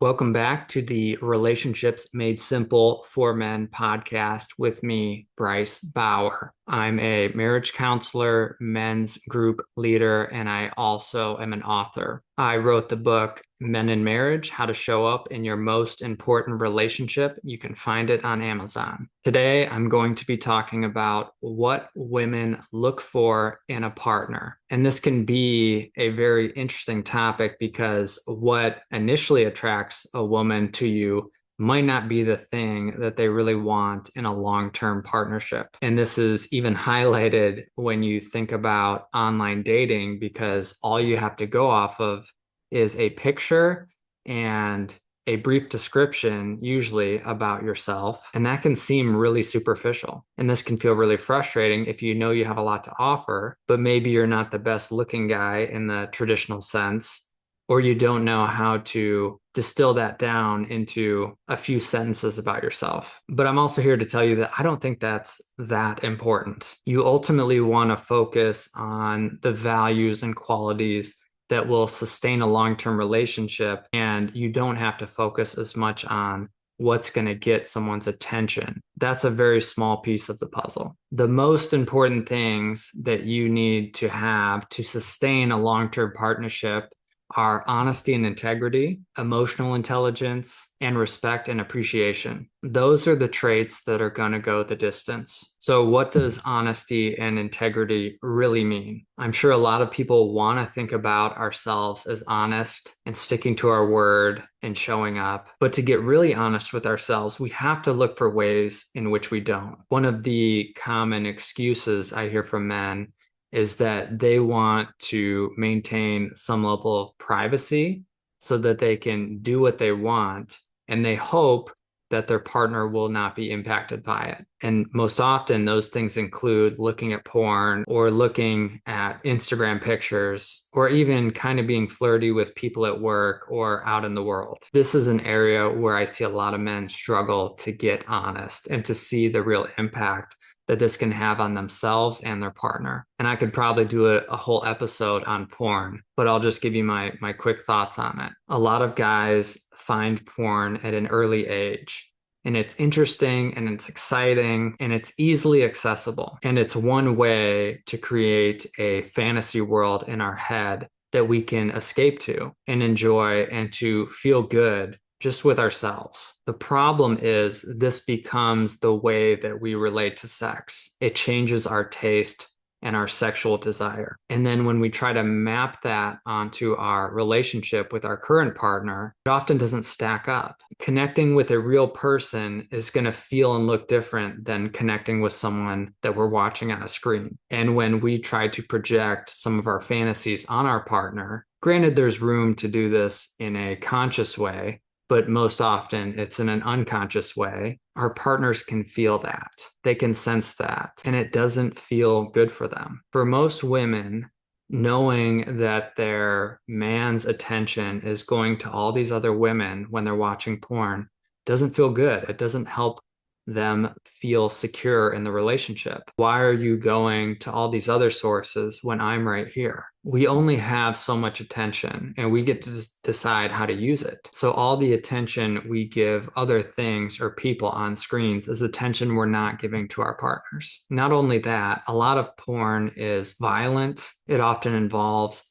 Welcome back to the Relationships Made Simple for Men podcast with me, Bryce Bauer. I'm a marriage counselor, men's group leader, and I also am an author. I wrote the book Men in Marriage: How to Show Up in Your Most Important Relationship. You can find it on Amazon. Today, I'm going to be talking about what women look for in a partner. And this can be a very interesting topic because what initially attracts a woman to you might not be the thing that they really want in a long-term partnership. And this is even highlighted when you think about online dating because all you have to go off of is a picture and a brief description, usually about yourself. And that can seem really superficial. And this can feel really frustrating if you know you have a lot to offer, but maybe you're not the best looking guy in the traditional sense, or you don't know how to distill that down into a few sentences about yourself. But I'm also here to tell you that I don't think that's that important. You ultimately want to focus on the values and qualities that will sustain a long-term relationship, and you don't have to focus as much on what's going to get someone's attention. That's a very small piece of the puzzle. The most important things that you need to have to sustain a long-term partnership are honesty and integrity, emotional intelligence, and respect and appreciation. Those are the traits that are going to go the distance. So, what does honesty and integrity really mean? I'm sure a lot of people want to think about ourselves as honest and sticking to our word and showing up. But to get really honest with ourselves, we have to look for ways in which we don't. One of the common excuses I hear from men is that they want to maintain some level of privacy so that they can do what they want, and they hope that their partner will not be impacted by it. And most often, those things include looking at porn or looking at Instagram pictures or even kind of being flirty with people at work or out in the world. This is an area where I see a lot of men struggle to get honest and to see the real impact that this can have on themselves and their partner. And I could probably do a whole episode on porn, but I'll just give you my quick thoughts on it. A lot of guys find porn at an early age. And it's interesting and it's exciting and it's easily accessible. And it's one way to create a fantasy world in our head that we can escape to and enjoy and to feel good just with ourselves. The problem is this becomes the way that we relate to sex. It changes our taste and our sexual desire. And then when we try to map that onto our relationship with our current partner, it often doesn't stack up. Connecting with a real person is going to feel and look different than connecting with someone that we're watching on a screen. And when we try to project some of our fantasies on our partner, granted, there's room to do this in a conscious way, but most often it's in an unconscious way. Our partners can feel that. They can sense that, and it doesn't feel good for them. For most women, knowing that their man's attention is going to all these other women when they're watching porn doesn't feel good. It doesn't help them feel secure in the relationship. Why are you going to all these other sources when I'm right here? We only have so much attention and we get to decide how to use it. So all the attention we give other things or people on screens is attention we're not giving to our partners. Not only that, a lot of porn is violent. It often involves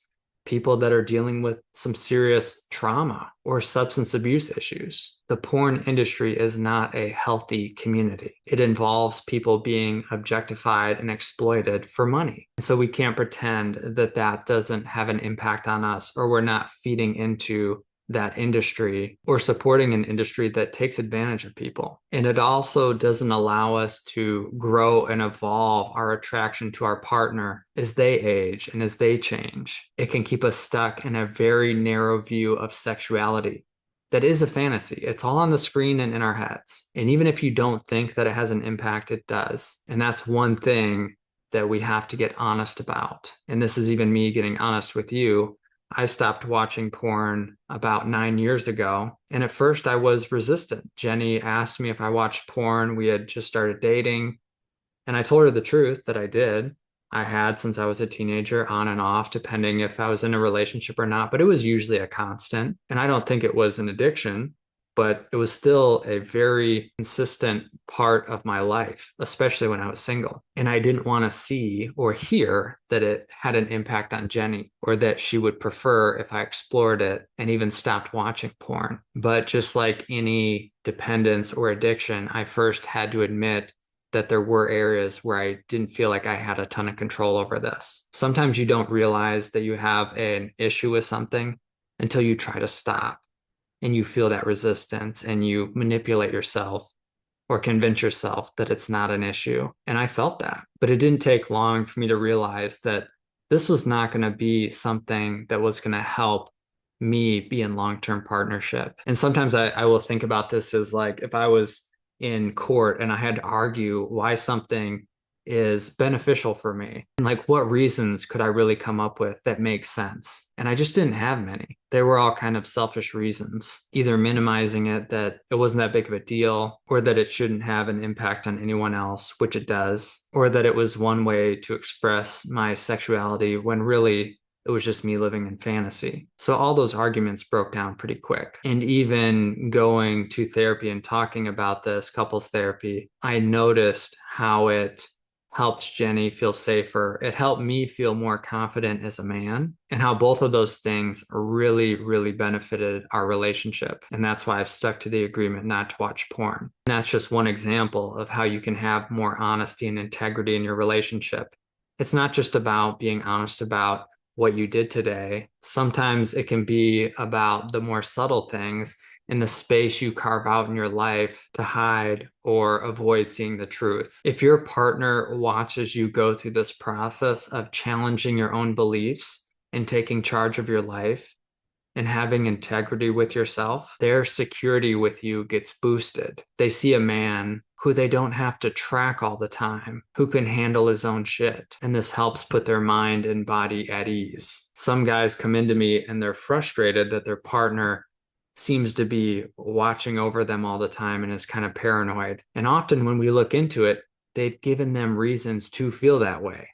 people that are dealing with some serious trauma or substance abuse issues. The porn industry is not a healthy community. It involves people being objectified and exploited for money. So we can't pretend that that doesn't have an impact on us, or we're not feeding into that industry or supporting an industry that takes advantage of people. And it also doesn't allow us to grow and evolve our attraction to our partner as they age and as they change. It can keep us stuck in a very narrow view of sexuality that is a fantasy. It's all on the screen and in our heads. And even if you don't think that it has an impact, it does. And that's one thing that we have to get honest about. And this is even me getting honest with you. I stopped watching porn about 9 years ago. And at first I was resistant. Jenny asked me if I watched porn. We had just started dating. And I told her the truth that I did. I had since I was a teenager, on and off, depending if I was in a relationship or not, but it was usually a constant. And I don't think it was an addiction, but it was still a very consistent part of my life, especially when I was single. And I didn't want to see or hear that it had an impact on Jenny or that she would prefer if I explored it and even stopped watching porn. But just like any dependence or addiction, I first had to admit that there were areas where I didn't feel like I had a ton of control over this. Sometimes you don't realize that you have an issue with something until you try to stop and you feel that resistance and you manipulate yourself or convince yourself that it's not an issue. And I felt that, but it didn't take long for me to realize that this was not going to be something that was going to help me be in long-term partnership. And sometimes I will think about this as like if I was in court and I had to argue why something is beneficial for me. And like, what reasons could I really come up with that make sense? And I just didn't have many. They were all kind of selfish reasons, either minimizing it, that it wasn't that big of a deal, or that it shouldn't have an impact on anyone else, which it does, or that it was one way to express my sexuality when really it was just me living in fantasy. So all those arguments broke down pretty quick. And even going to therapy and talking about this, couples therapy, I noticed how it helped Jenny feel safer. It helped me feel more confident as a man, and how both of those things really, really benefited our relationship. And that's why I've stuck to the agreement not to watch porn. And that's just one example of how you can have more honesty and integrity in your relationship. It's not just about being honest about what you did today. Sometimes it can be about the more subtle things in the space you carve out in your life to hide or avoid seeing the truth. If your partner watches you go through this process of challenging your own beliefs and taking charge of your life and having integrity with yourself, their security with you gets boosted. They see a man who they don't have to track all the time, who can handle his own shit. And this helps put their mind and body at ease. Some guys come into me and they're frustrated that their partner seems to be watching over them all the time and is kind of paranoid. And often when we look into it, they've given them reasons to feel that way.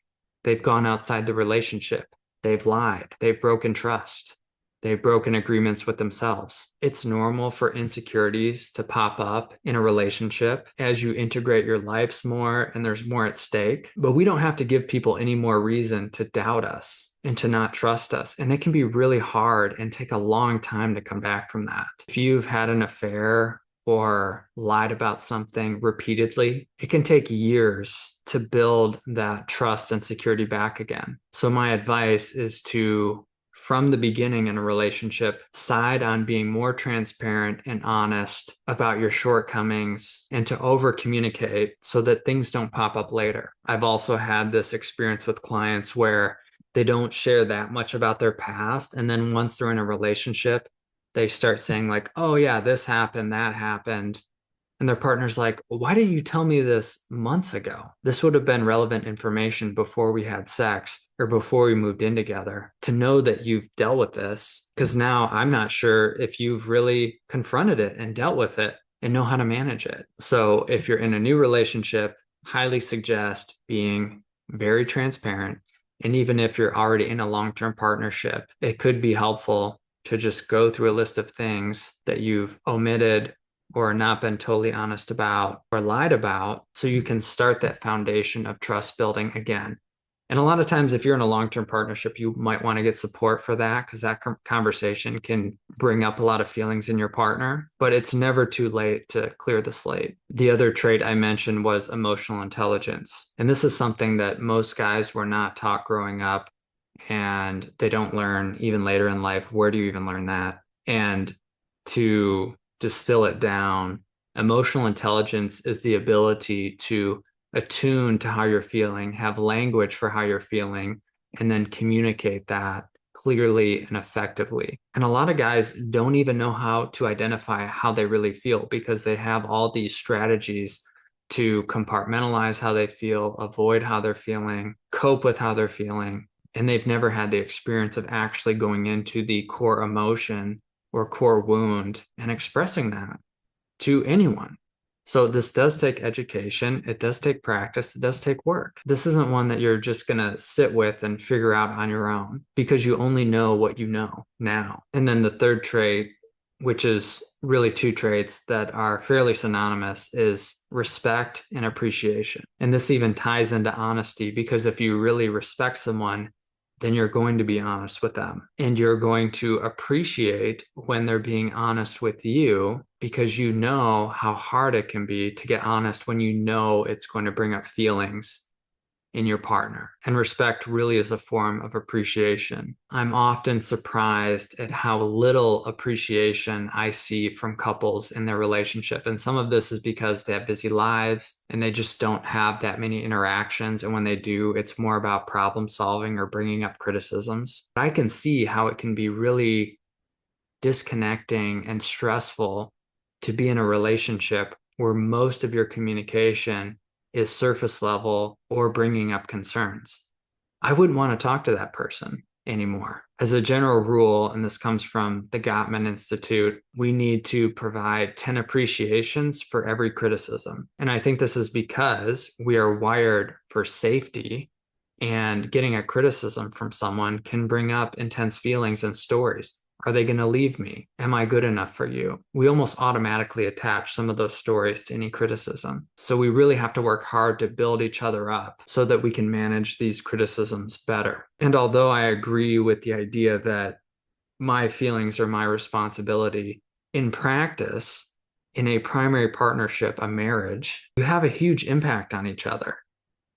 They've gone outside the relationship. They've lied. They've broken trust. They've broken agreements with themselves. It's normal for insecurities to pop up in a relationship as you integrate your lives more and there's more at stake. But we don't have to give people any more reason to doubt us and to not trust us. And it can be really hard and take a long time to come back from that. If you've had an affair or lied about something repeatedly, it can take years to build that trust and security back again. So my advice is to, from the beginning in a relationship, side on being more transparent and honest about your shortcomings and to over communicate so that things don't pop up later. I've also had this experience with clients where they don't share that much about their past. And then once they're in a relationship, they start saying, like, oh, yeah, this happened, that happened. And their partner's like, why didn't you tell me this months ago? This would have been relevant information before we had sex or before we moved in together to know that you've dealt with this. Because now I'm not sure if you've really confronted it and dealt with it and know how to manage it. So if you're in a new relationship, highly suggest being very transparent. And even if you're already in a long-term partnership, it could be helpful to just go through a list of things that you've omitted or not been totally honest about or lied about so you can start that foundation of trust building again. And a lot of times, if you're in a long-term partnership, you might want to get support for that because that conversation can bring up a lot of feelings in your partner, but it's never too late to clear the slate. The other trait I mentioned was emotional intelligence. And this is something that most guys were not taught growing up, and they don't learn even later in life. Where do you even learn that? And to distill it down, emotional intelligence is the ability to attune to how you're feeling, have language for how you're feeling, and then communicate that clearly and effectively. And a lot of guys don't even know how to identify how they really feel because they have all these strategies to compartmentalize how they feel, avoid how they're feeling, cope with how they're feeling. And they've never had the experience of actually going into the core emotion or core wound and expressing that to anyone. So this does take education, it does take practice, it does take work. This isn't one that you're just going to sit with and figure out on your own because you only know what you know now. And then the third trait, which is really two traits that are fairly synonymous, is respect and appreciation. And this even ties into honesty because if you really respect someone, then you're going to be honest with them and you're going to appreciate when they're being honest with you because you know how hard it can be to get honest when you know it's going to bring up feelings in your partner. And respect really is a form of appreciation. I'm often surprised at how little appreciation I see from couples in their relationship. And some of this is because they have busy lives and they just don't have that many interactions. And when they do, it's more about problem solving or bringing up criticisms. I can see how it can be really disconnecting and stressful to be in a relationship where most of your communication is surface level or bringing up concerns. I wouldn't want to talk to that person anymore. As a general rule, and this comes from the Gottman Institute, we need to provide 10 appreciations for every criticism. And I think this is because we are wired for safety, and getting a criticism from someone can bring up intense feelings and stories. Are they going to leave me? Am I good enough for you? We almost automatically attach some of those stories to any criticism. So we really have to work hard to build each other up so that we can manage these criticisms better. And although I agree with the idea that my feelings are my responsibility, in practice, in a primary partnership, a marriage, you have a huge impact on each other.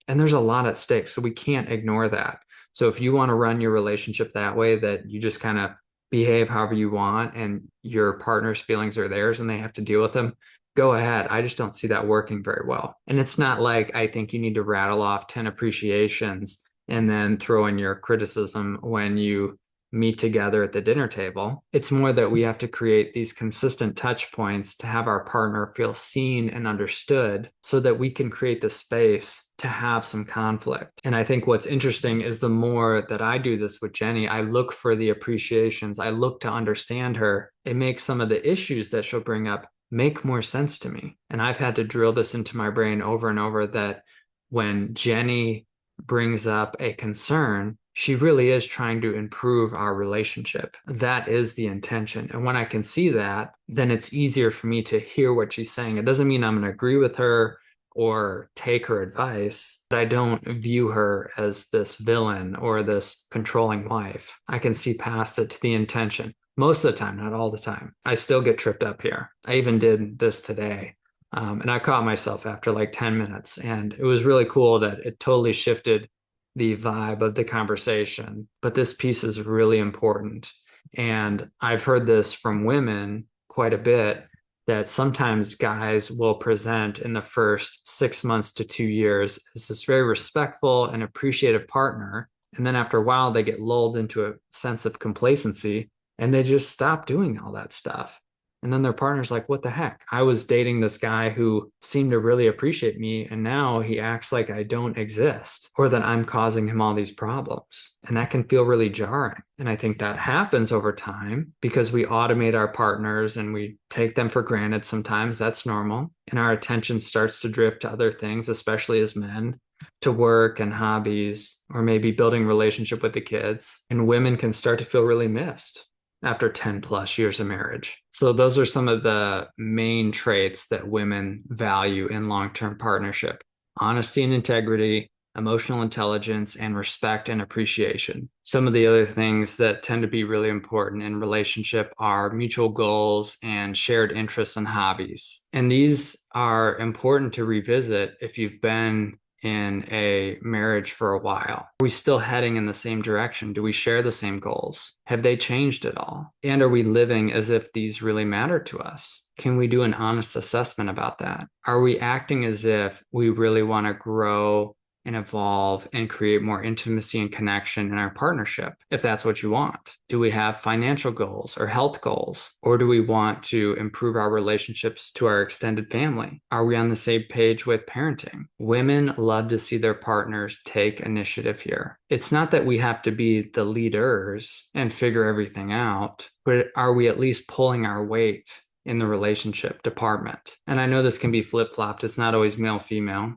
And there's a lot at stake. So we can't ignore that. So if you want to run your relationship that way, that you just kind of behave however you want and your partner's feelings are theirs and they have to deal with them, go ahead. I just don't see that working very well. And it's not like I think you need to rattle off 10 appreciations and then throw in your criticism when you meet together at the dinner table. It's more that we have to create these consistent touch points to have our partner feel seen and understood so that we can create the space to have some conflict. And I think what's interesting is the more that I do this with Jenny, I look for the appreciations, I look to understand her. It makes some of the issues that she'll bring up make more sense to me. And I've had to drill this into my brain over and over that when Jenny brings up a concern, she really is trying to improve our relationship. That is the intention. And when I can see that, then it's easier for me to hear what she's saying. It doesn't mean I'm going to agree with her or take her advice, but I don't view her as this villain or this controlling wife. I can see past it to the intention. Most of the time, not all the time. I still get tripped up here. I even did this today. And I caught myself after like 10 minutes. And it was really cool that it totally shifted the vibe of the conversation. But this piece is really important. And I've heard this from women quite a bit that sometimes guys will present in the first 6 months to 2 years as this very respectful and appreciative partner. And then after a while, they get lulled into a sense of complacency and they just stop doing all that stuff. And then their partner's like, what the heck? I was dating this guy who seemed to really appreciate me, and now he acts like I don't exist or that I'm causing him all these problems. And that can feel really jarring. And I think that happens over time because we automate our partners and we take them for granted sometimes. That's normal. And our attention starts to drift to other things, especially as men, to work and hobbies, or maybe building relationship with the kids. And women can start to feel really missed after 10 plus years of marriage. So those are some of the main traits that women value in long-term partnership: honesty and integrity, emotional intelligence, and respect and appreciation. Some of the other things that tend to be really important in relationship are mutual goals and shared interests and hobbies. And these are important to revisit if you've been in a marriage for a while? Are we still heading in the same direction? Do we share the same goals? Have they changed at all? And are we living as if these really matter to us? Can we do an honest assessment about that? Are we acting as if we really want to grow and evolve and create more intimacy and connection in our partnership, if that's what you want? Do we have financial goals or health goals? Or do we want to improve our relationships to our extended family? Are we on the same page with parenting? Women love to see their partners take initiative here. It's not that we have to be the leaders and figure everything out, but are we at least pulling our weight in the relationship department. And I know this can be flip-flopped. It's not always male, female.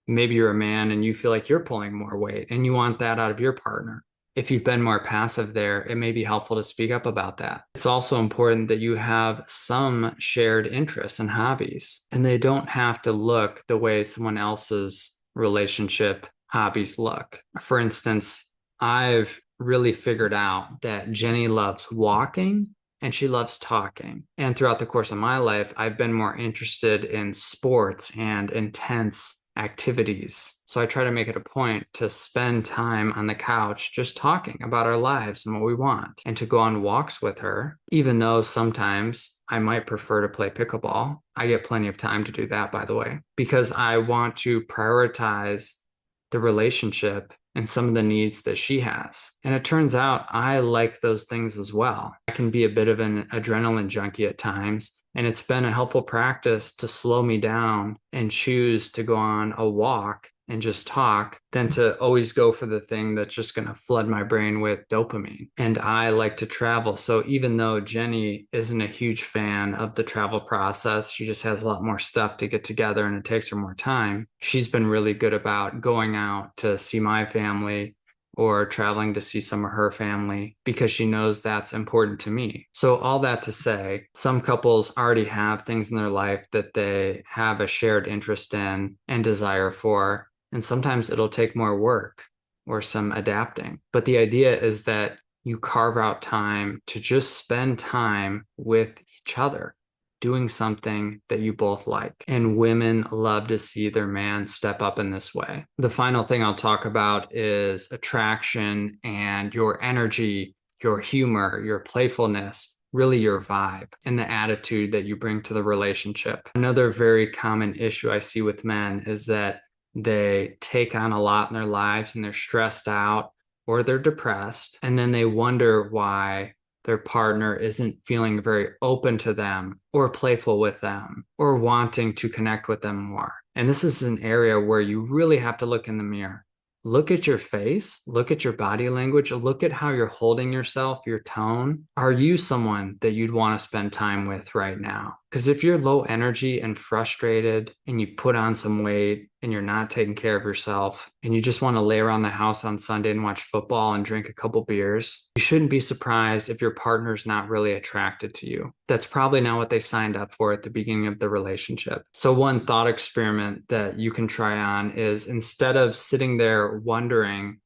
Maybe you're a man and you feel like you're pulling more weight and you want that out of your partner. If you've been more passive there, it may be helpful to speak up about that. It's also important that you have some shared interests and hobbies, and they don't have to look the way someone else's relationship hobbies look. For instance, I've really figured out that Jenny loves walking and she loves talking. And throughout the course of my life, I've been more interested in sports and intense activities. So I try to make it a point to spend time on the couch just talking about our lives and what we want, and to go on walks with her, even though sometimes I might prefer to play pickleball. I get plenty of time to do that, by the way, because I want to prioritize the relationship and some of the needs that she has. And it turns out I like those things as well. I can be a bit of an adrenaline junkie at times, and it's been a helpful practice to slow me down and choose to go on a walk and just talk than to always go for the thing that's just going to flood my brain with dopamine. And I like to travel. So even though Jenny isn't a huge fan of the travel process, she just has a lot more stuff to get together and it takes her more time. She's been really good about going out to see my family or traveling to see some of her family because she knows that's important to me. So all that to say, some couples already have things in their life that they have a shared interest in and desire for. And sometimes it'll take more work or some adapting. But the idea is that you carve out time to just spend time with each other, doing something that you both like. And women love to see their man step up in this way. The final thing I'll talk about is attraction and your energy, your humor, your playfulness, really your vibe and the attitude that you bring to the relationship. Another very common issue I see with men is that they take on a lot in their lives and they're stressed out or they're depressed, and then they wonder why their partner isn't feeling very open to them or playful with them or wanting to connect with them more. And this is an area where you really have to look in the mirror. Look at your face, look at your body language, look at how you're holding yourself, your tone. Are you someone that you'd want to spend time with right now? Because if you're low energy and frustrated and you put on some weight and you're not taking care of yourself and you just want to lay around the house on Sunday and watch football and drink a couple beers, you shouldn't be surprised if your partner's not really attracted to you. That's probably not what they signed up for at the beginning of the relationship. So one thought experiment that you can try on is, instead of sitting there wondering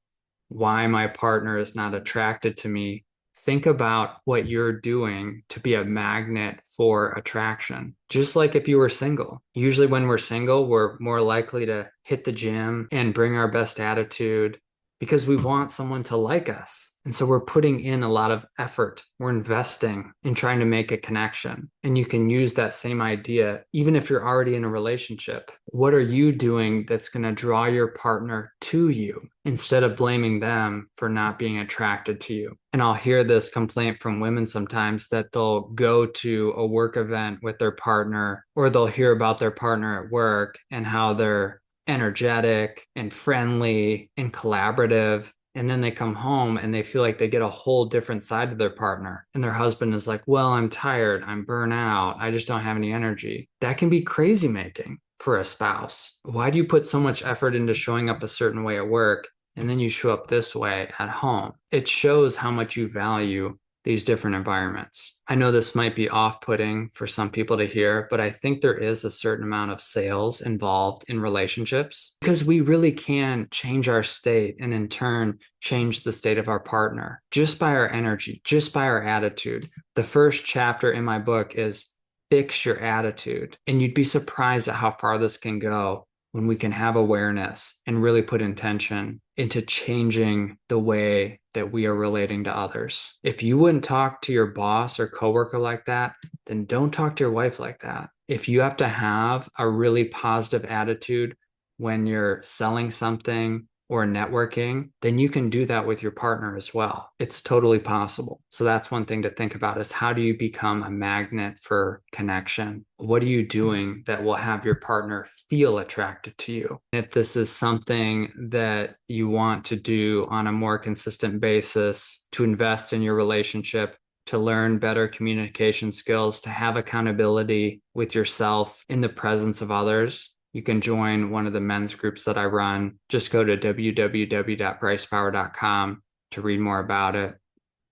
why my partner is not attracted to me, think about what you're doing to be a magnet for attraction. Just like if you were single. Usually when we're single, we're more likely to hit the gym and bring our best attitude because we want someone to like us. And so we're putting in a lot of effort. We're investing in trying to make a connection. And you can use that same idea even if you're already in a relationship. What are you doing that's going to draw your partner to you instead of blaming them for not being attracted to you? And I'll hear this complaint from women sometimes that they'll go to a work event with their partner, or they'll hear about their partner at work and how they're energetic and friendly and collaborative. And then they come home and they feel like they get a whole different side of their partner. And their husband is like, well, I'm tired, I'm burnt out, I just don't have any energy. That can be crazy making for a spouse. Why do you put so much effort into showing up a certain way at work and then you show up this way at home? It shows how much you value these different environments. I know this might be off-putting for some people to hear, but I think there is a certain amount of sales involved in relationships because we really can change our state and in turn change the state of our partner just by our energy, just by our attitude. The first chapter in my book is Fix Your Attitude, and you'd be surprised at how far this can go when we can have awareness and really put intention into changing the way that we are relating to others. If you wouldn't talk to your boss or coworker like that, then don't talk to your wife like that. If you have to have a really positive attitude when you're selling something or networking, then you can do that with your partner as well. It's totally possible. So that's one thing to think about, is how do you become a magnet for connection? What are you doing that will have your partner feel attracted to you? If this is something that you want to do on a more consistent basis to invest in your relationship, to learn better communication skills, to have accountability with yourself in the presence of others, you can join one of the men's groups that I run. Just go to www.brycebauer.com to read more about it.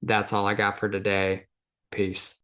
That's all I got for today. Peace.